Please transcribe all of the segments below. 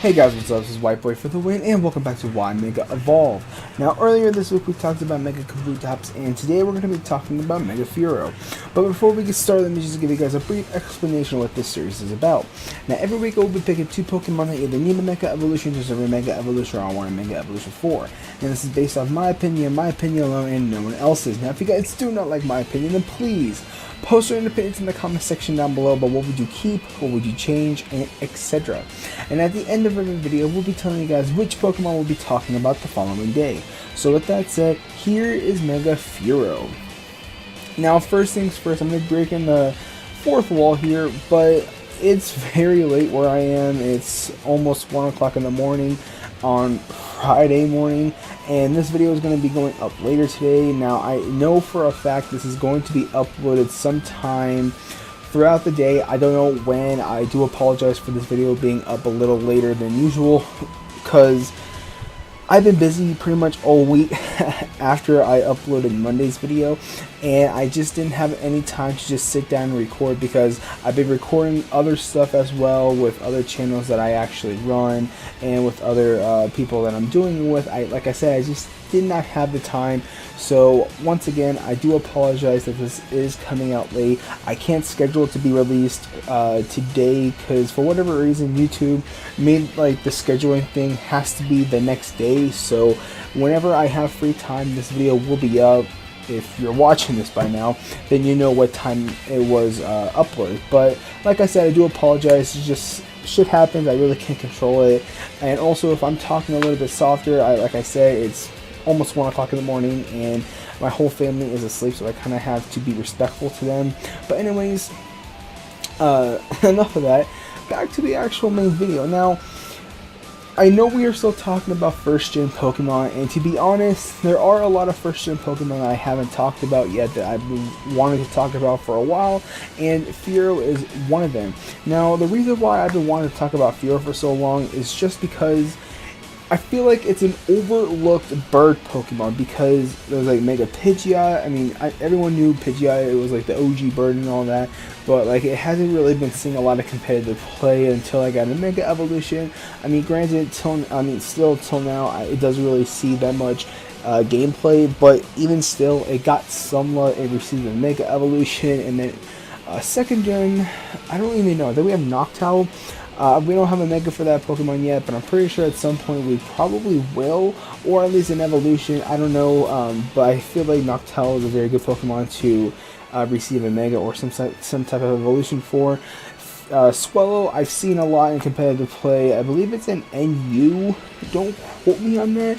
Hey guys, what's up? This is White Boy for the win, and welcome back to Why Mega Evolve. Now, earlier this week we talked about Mega Kabutops, and today we're going to be talking about Mega Fearow. But before we get started, let me just give you guys a brief explanation of what this series is about. Now, every week I will be picking two Pokemon that either need a Mega Evolution, deserve a Mega Evolution, or I want a Mega Evolution for. And this is based off my opinion alone, and no one else's. Now, if you guys do not like my opinion, then please post your opinions in the comment section down below about what would you keep, what would you change, and etc. And at the end of every video, we'll be telling you guys which Pokemon we'll be talking about the following day. So with that said, here is Mega Fearow. Now first things first, I'm going to break in the fourth wall here, but it's very late where I am. It's almost 1 o'clock in the morning on Friday morning, and this video is going to be going up later today. Now I know for a fact this is going to be uploaded sometime throughout the day. I don't know when. I do apologize for this video being up a little later than usual because I've been busy pretty much all week after I uploaded Monday's video, and I just didn't have any time to just sit down and record because I've been recording other stuff as well with other channels that I actually run and with other people that I'm doing it with. Like I said, I just did not have the time. So once again, I do apologize that this is coming out late. I can't schedule it to be released today because for whatever reason YouTube made like the scheduling thing has to be the next day. So whenever I have free time, this video will be up. If you're watching this by now, then you know what time it was uploaded. But like I said, I do apologize. It's just shit happens. I really can't control it. And also, if I'm talking a little bit softer, like I said, it's almost 1 o'clock in the morning and my whole family is asleep, so I kind of have to be respectful to them. But anyways, enough of that. Back to the actual main video. Now, I know we are still talking about first gen Pokemon, and to be honest, there are a lot of first gen Pokemon that I haven't talked about yet that I've been wanting to talk about for a while, and Fearow is one of them. Now, the reason why I've been wanting to talk about Fearow for so long is just because I feel like it's an overlooked bird Pokemon because there's like Mega Pidgeot. I mean, everyone knew Pidgeot, it was like the OG bird and all that, but like it hasn't really been seeing a lot of competitive play until I got a Mega Evolution. I mean, granted, still till now, it doesn't really see that much gameplay, but even still, it got somewhat. It received a Mega Evolution, and then second gen, I don't even know. Then we have Noctowl. We don't have a Mega for that Pokemon yet, but I'm pretty sure at some point we probably will, or at least an evolution. I don't know, but I feel like Noctowl is a very good Pokemon to receive a Mega or some type of evolution for. Swallow, I've seen a lot in competitive play. I believe it's an NU. Don't quote me on that,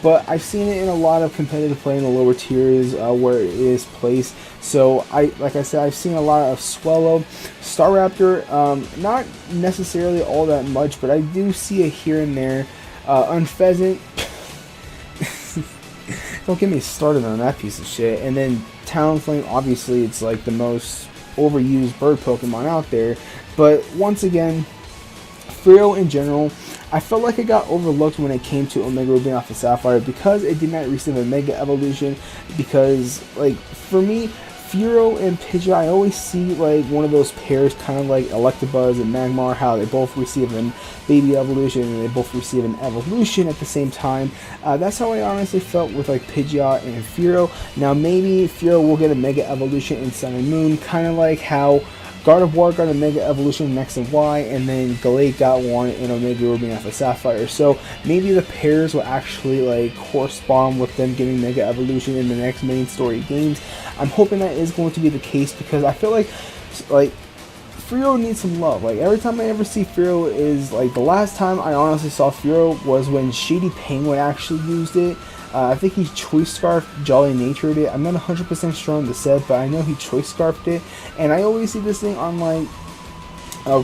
but I've seen it in a lot of competitive play in the lower tiers where it is placed. So like I said, I've seen a lot of Swallow. Staraptor, not necessarily all that much, but I do see it here and there. Unpheasant, don't get me started on that piece of shit. And then Talonflame, obviously it's like the most overused bird Pokemon out there. But once again, Fearow in general, I felt like it got overlooked when it came to Omega Ruby and Alpha Sapphire because it did not receive a Mega Evolution. Because, like, for me, Fearow and Pidgeot, I always see like one of those pairs, kind of like Electabuzz and Magmar, how they both receive a baby evolution and they both receive an evolution at the same time. That's how I honestly felt with like Pidgeot and Fearow. Now maybe Fearow will get a Mega Evolution in Sun and Moon, kind of like how Gardevoir got a Mega Evolution in X and Y, and then Gallade got one in Omega Ruby and Alpha Sapphire. So maybe the pairs will actually like correspond with them getting Mega Evolution in the next main story games. I'm hoping that is going to be the case because I feel like Fearow needs some love. Like every time I ever see Fearow is like the last time I honestly saw Fearow was when Shady Penguin actually used it. I think he Choice Scarfed Jolly Natured it. I'm not 100% sure on the set, but I know he Choice Scarfed it. And I always see this thing on like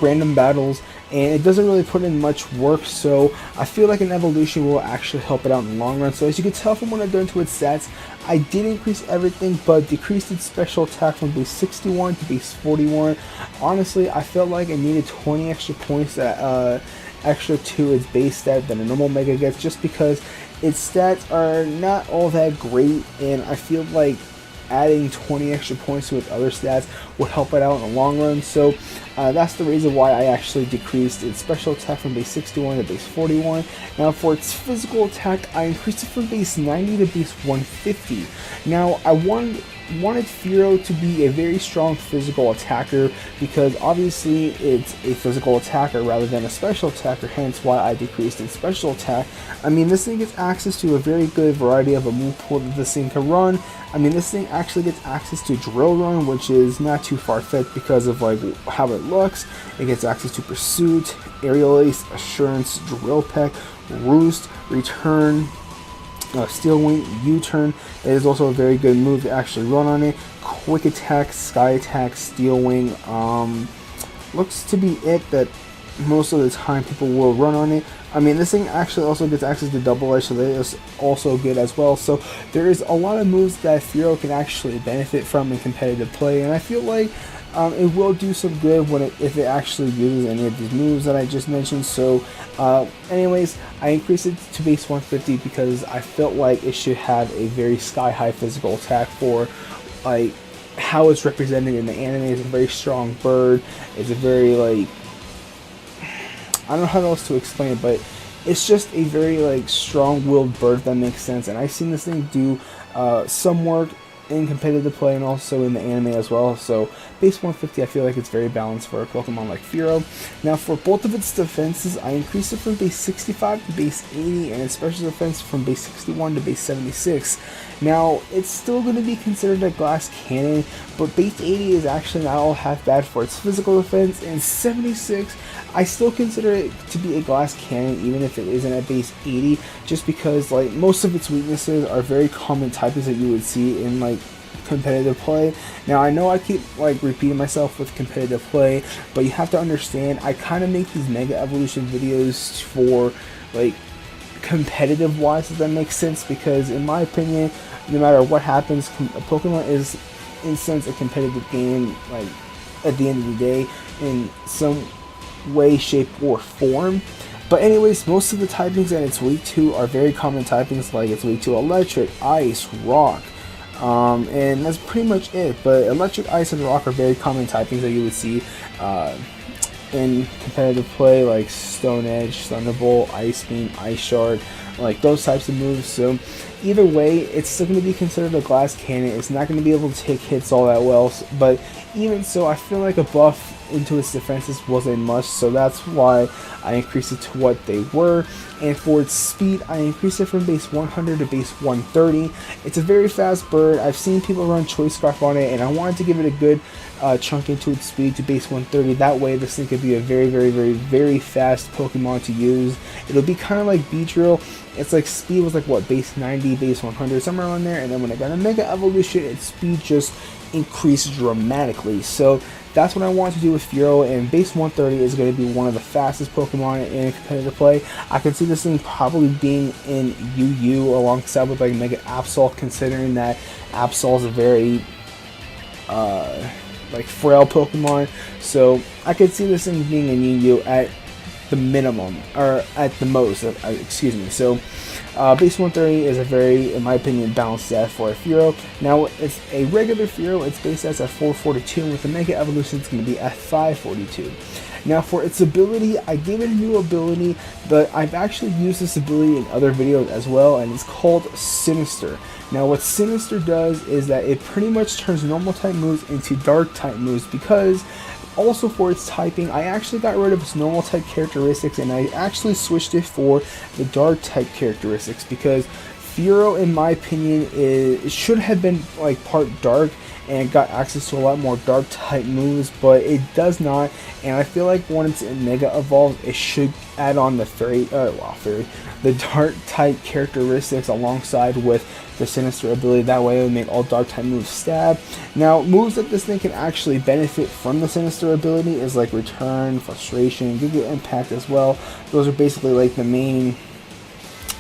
random battles, and it doesn't really put in much work, so I feel like an evolution will actually help it out in the long run. So as you can tell from what I've done to its stats, I did increase everything but decreased its special attack from base 61 to base 41. Honestly, I felt like I needed 20 extra points extra to its base stat than a normal Mega gets, just because its stats are not all that great, and I feel like adding 20 extra points to its other stats would help it out in the long run. So That's the reason why I actually decreased its special attack from base 61 to base 41. Now for its physical attack, I increased it from base 90 to base 150. Now I wanted Fearow to be a very strong physical attacker because obviously it's a physical attacker rather than a special attacker, hence why I decreased its special attack. I mean, this thing gets access to a very good variety of a move pool that this thing can run. I mean, this thing actually gets access to Drill Run, which is not too far-fetched because of like how it looks. It gets access to Pursuit, Aerial Ace, Assurance, Drill Peck, Roost, Return, Steel Wing, U-Turn. It is also a very good move to actually run on it. Quick Attack, Sky Attack, Steel Wing. Looks to be it that most of the time people will run on it. I mean, this thing actually also gets access to Double Edge, so that is also good as well. So there is a lot of moves that Fearow can actually benefit from in competitive play, and I feel like it will do some good if it actually uses any of these moves that I just mentioned. So anyways, I increased it to base 150 because I felt like it should have a very sky-high physical attack for like how it's represented in the anime. It's a very strong bird. It's a very like, I don't know how else to explain it, but it's just a very like strong-willed bird, if that makes sense. And I've seen this thing do some work in competitive play and also in the anime as well. So base 150, I feel like it's very balanced for a Pokemon like Fearow. Now for both of its defenses, I increased it from base 65 to base 80 and its special defense from base 61 to base 76. Now it's still going to be considered a glass cannon, but base 80 is actually not all half bad for its physical defense, and 76 I still consider it to be a glass cannon even if it isn't at base 80, just because like most of its weaknesses are very common types that you would see in like competitive play. Now I know I keep like repeating myself with competitive play, but you have to understand I kind of make these Mega Evolution videos for like competitive wise, if that makes sense, because in my opinion, no matter what happens, Pokemon is in a sense a competitive game, like at the end of the day, in some way, shape, or form. But anyways, most of the typings that it's weak to are very common typings, like it's weak to electric, ice, rock, and that's pretty much it. But electric, ice, and rock are very common typings that you would see in competitive play, like Stone Edge, Thunderbolt, Ice Beam, Ice Shard, like those types of moves. So either way, it's still going to be considered a glass cannon. It's not going to be able to take hits all that well, but even so, I feel like a buff into its defenses was a must, so that's why I increased it to what they were. And for its speed, I increased it from base 100 to base 130. It's a very fast bird. I've seen people run Choice Scarf on it, and I wanted to give it a good chunk into its speed to base 130. That way this thing could be a very fast Pokemon to use. It'll be kind of like Beedrill. It's like speed was like what, base 90, base 100, somewhere around there, and then when I got a Mega Evolution, its speed just increased dramatically. So that's what I want to do with Fearow, and base 130 is going to be one of the fastest Pokemon in competitive play. I can see this thing probably being in UU alongside with like Mega Absol, considering that Absol is a very like frail Pokemon. So I could see this thing being in UU at the minimum, or at the most, excuse me. So base 130 is a very, in my opinion, balanced stat for a Fearow. Now it's a regular Fearow, its base stats at 442, with the Mega Evolution it's going to be at 542. Now for its ability, I gave it a new ability, but I've actually used this ability in other videos as well, and it's called Sinister. Now what Sinister does is that it pretty much turns normal type moves into dark type moves, because also for its typing, I actually got rid of its normal type characteristics and I actually switched it for the dark type characteristics, because Fearow, in my opinion, it should have been like part dark and got access to a lot more dark type moves, but it does not. And I feel like once it Mega Evolves, it should add on the the dark type characteristics alongside with the Sinister ability. That way it would make all dark type moves stab. Now moves that this thing can actually benefit from the Sinister ability is like Return, Frustration, Giga Impact as well. Those are basically like the main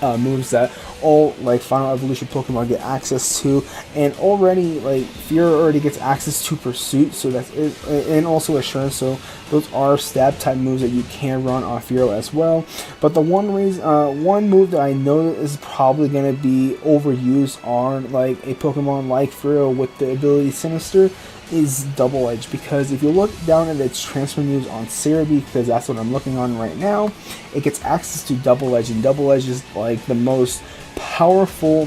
moves that all like Final Evolution Pokemon get access to, and already like Fearow already gets access to Pursuit, so that's it, and also Assurance. So those are stab type moves that you can run on Fearow as well. But the one move that I know is probably going to be overused on like a Pokemon like Furo with the ability Sinister is double-edged, because if you look down at its transfer moves on Cerebi, because that's what I'm looking on right now, it gets access to double-edge, and double-edge is like the most powerful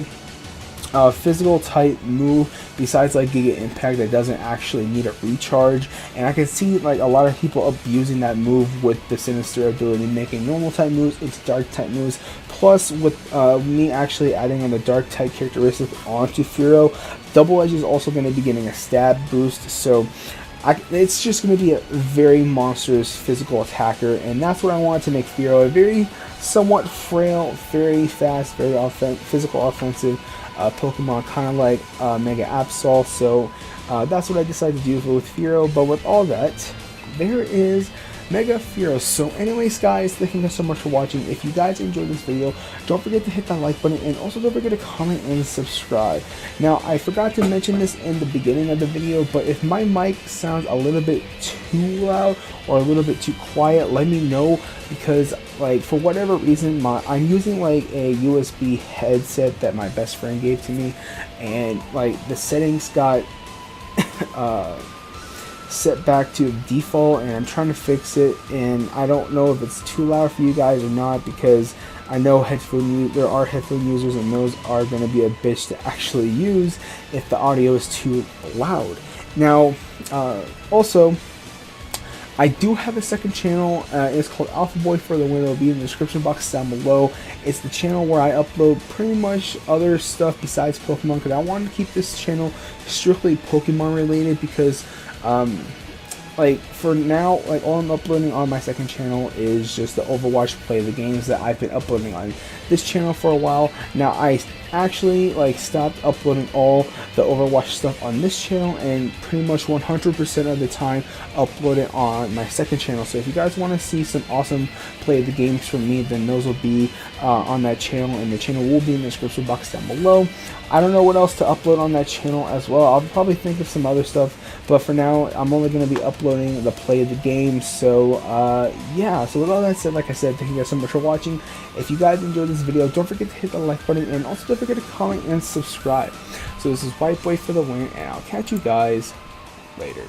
physical type move besides like Giga Impact that doesn't actually need a recharge. And I can see like a lot of people abusing that move with the Sinister ability, making normal type moves into dark type moves. Plus with me actually adding on the dark type characteristic onto Fearow, double edge is also going to be getting a stab boost, so it's just going to be a very monstrous physical attacker, and that's what I wanted to make Fearow, a very somewhat frail, very fast, very physical offensive Pokemon, kind of like Mega Absol. So that's what I decided to do with Fearow. But with all that, there is Mega Fearow. So anyways guys, thank you guys so much for watching. If you guys enjoyed this video, don't forget to hit that like button, and also don't forget to comment and subscribe. Now I forgot to mention this in the beginning of the video, but if my mic sounds a little bit too loud or a little bit too quiet, let me know, because like for whatever reason I'm using like a USB headset that my best friend gave to me, and like the settings got set back to default, and I'm trying to fix it, and I don't know if it's too loud for you guys or not, because I know there are headphone users, and those are going to be a bitch to actually use if the audio is too loud. Now also, I do have a second channel. It's called Alpha Boy for the Win. It'll be in the description box down below. It's the channel where I upload pretty much other stuff besides Pokemon, because I wanted to keep this channel strictly Pokemon related, because like for now, like all I'm uploading on my second channel is just the Overwatch play, the games that I've been uploading on this channel for a while. Now I actually like stopped uploading all the Overwatch stuff on this channel, and pretty much 100% of the time upload it on my second channel. So if you guys want to see some awesome play of the games from me, then those will be on that channel, and the channel will be in the description box down below. I don't know what else to upload on that channel as well. I'll probably think of some other stuff, but for now I'm only going to be uploading the play of the game. So yeah, so with all that said, like I said, thank you guys so much for watching. If you guys enjoyed this video, don't forget to hit the like button, and also don't forget to comment and subscribe. So this is White Boy for the Win, and I'll catch you guys later.